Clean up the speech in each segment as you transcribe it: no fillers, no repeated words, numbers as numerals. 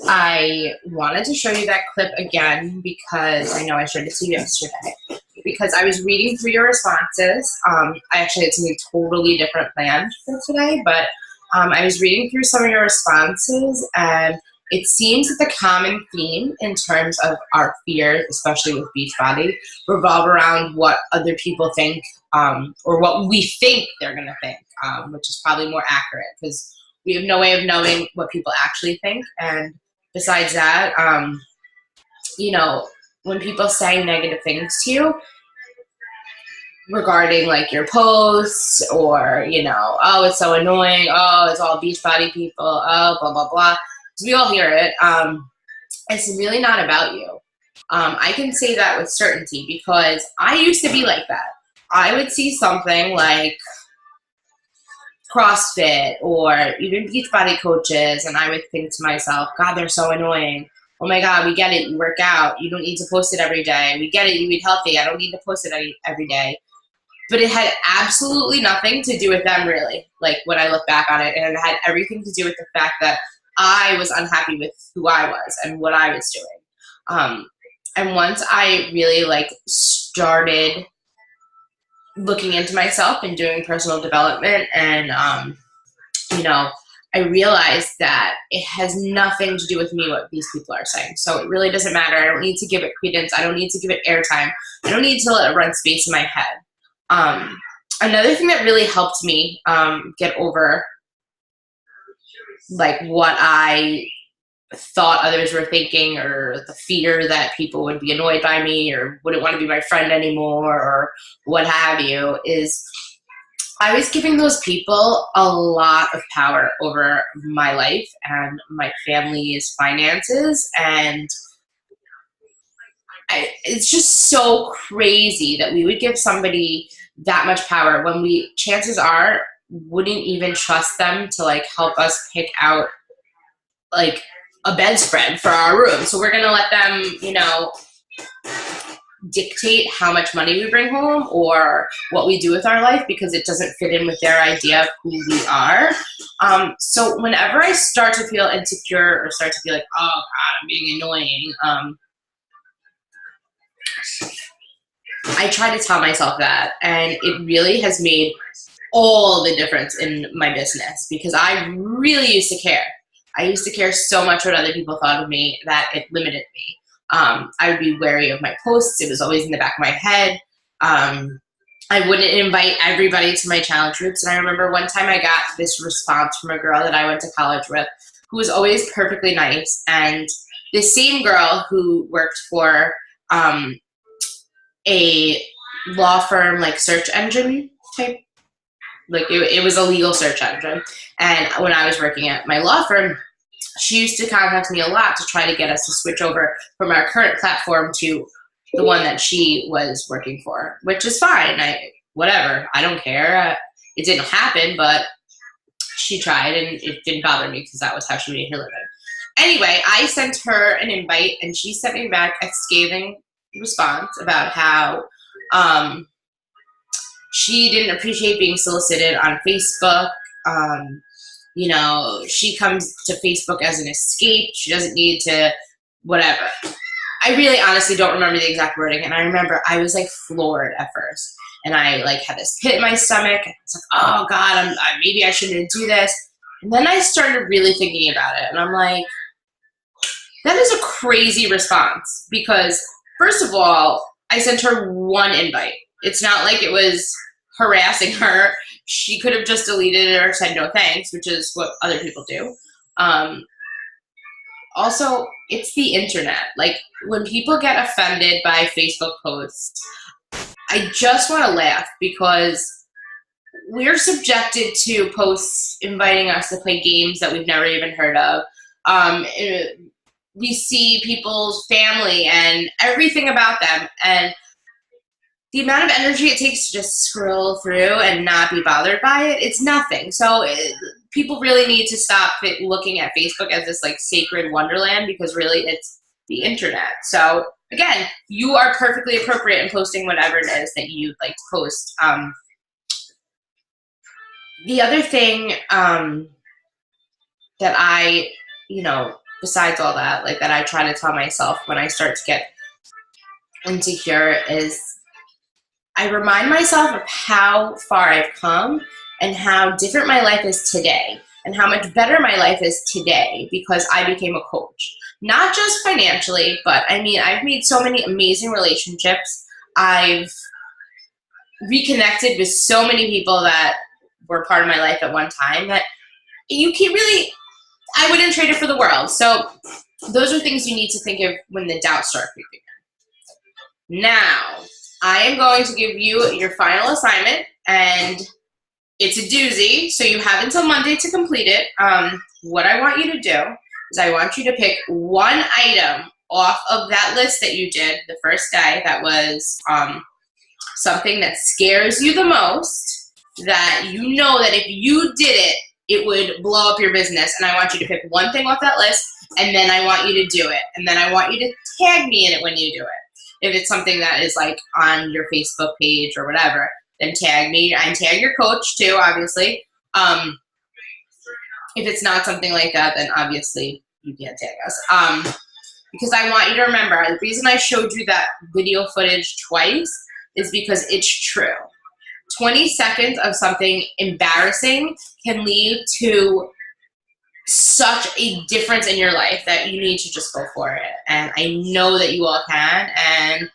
I wanted to show you that clip again because I know I showed it to you yesterday. Because I was reading through your responses. I actually had something totally different planned for today, but I was reading through some of your responses, and it seems that the common theme in terms of our fears, especially with Beachbody, revolve around what other people think, or what we think they're going to think, which is probably more accurate because we have no way of knowing what people actually think. And besides that, when people say negative things to you regarding like your posts or, oh, it's so annoying. Oh, it's all Beachbody people. Oh, blah, blah, blah. So we all hear it. It's really not about you. I can say that with certainty because I used to be like that. I would see something like CrossFit or even Beachbody coaches, and I would think to myself, God, they're so annoying. Oh my God, we get it. You work out. You don't need to post it every day. We get it. You eat healthy. I don't need to post it every day. But it had absolutely nothing to do with them, really, like when I look back on it. And it had everything to do with the fact that I was unhappy with who I was and what I was doing. And once I really started looking into myself and doing personal development and, I realized that it has nothing to do with me what these people are saying. So it really doesn't matter. I don't need to give it credence. I don't need to give it airtime. I don't need to let it run space in my head. Another thing that really helped me get over what I thought others were thinking, or the fear that people would be annoyed by me or wouldn't want to be my friend anymore or what have you, is I was giving those people a lot of power over my life and my family's finances. And it's just so crazy that we would give somebody that much power when we, chances are, wouldn't even trust them to help us pick out a bedspread for our room. So we're gonna let them, dictate how much money we bring home or what we do with our life because it doesn't fit in with their idea of who we are. So whenever I start to feel insecure or start to feel like, oh God, I'm being annoying, I try to tell myself that, and it really has made all the difference in my business because I really used to care. I used to care so much what other people thought of me that it limited me. I would be wary of my posts. It was always in the back of my head. I wouldn't invite everybody to my challenge groups. And I remember one time I got this response from a girl that I went to college with who was always perfectly nice. And this same girl who worked for a law firm, search engine type. It was a legal search engine. And when I was working at my law firm, she used to contact me a lot to try to get us to switch over from our current platform to the one that she was working for, which is fine. Whatever. I don't care. It didn't happen, but she tried, and it didn't bother me because that was how she made her living. Anyway, I sent her an invite, and she sent me back a scathing response about how she didn't appreciate being solicited on Facebook. She comes to Facebook as an escape. She doesn't need to, whatever. I really honestly don't remember the exact wording. And I remember I was floored at first. And I had this pit in my stomach. And it's oh God, maybe I shouldn't do this. And then I started really thinking about it. And I'm like, that is a crazy response because first of all, I sent her one invite. It's not like it was harassing her. She could have just deleted it or said no thanks, which is what other people do. Also, it's the internet. When people get offended by Facebook posts, I just want to laugh because we're subjected to posts inviting us to play games that we've never even heard of. We see people's family and everything about them, and the amount of energy it takes to just scroll through and not be bothered by it, it's nothing. So people really need to stop looking at Facebook as this sacred wonderland because really it's the internet. So again, you are perfectly appropriate in posting whatever it is that you'd like to post. The other thing that I, besides all that, like that I try to tell myself when I start to get insecure is I remind myself of how far I've come and how different my life is today and how much better my life is today because I became a coach. Not just financially, but I mean, I've made so many amazing relationships. I've reconnected with so many people that were part of my life at one time that you can't really, I wouldn't trade it for the world. So those are things you need to think of when the doubts start creeping in. Now, I am going to give you your final assignment, and it's a doozy, so you have until Monday to complete it. What I want you to do is I want you to pick one item off of that list that you did the first day that was something that scares you the most, that you know that if you did it, it would blow up your business. And I want you to pick one thing off that list, and then I want you to do it. And then I want you to tag me in it when you do it. If it's something that is like on your Facebook page or whatever, then tag me. And tag your coach too, obviously. If it's not something like that, then obviously you can't tag us. Because I want you to remember, the reason I showed you that video footage twice is because it's true. 20 seconds of something embarrassing can lead to such a difference in your life that you need to just go for it. And I know that you all can. And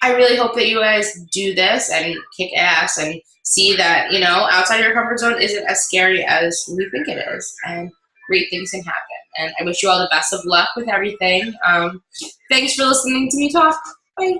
I really hope that you guys do this and kick ass and see that, you know, outside your comfort zone isn't as scary as we think it is. And great things can happen. And I wish you all the best of luck with everything. Thanks for listening to me talk. Bye.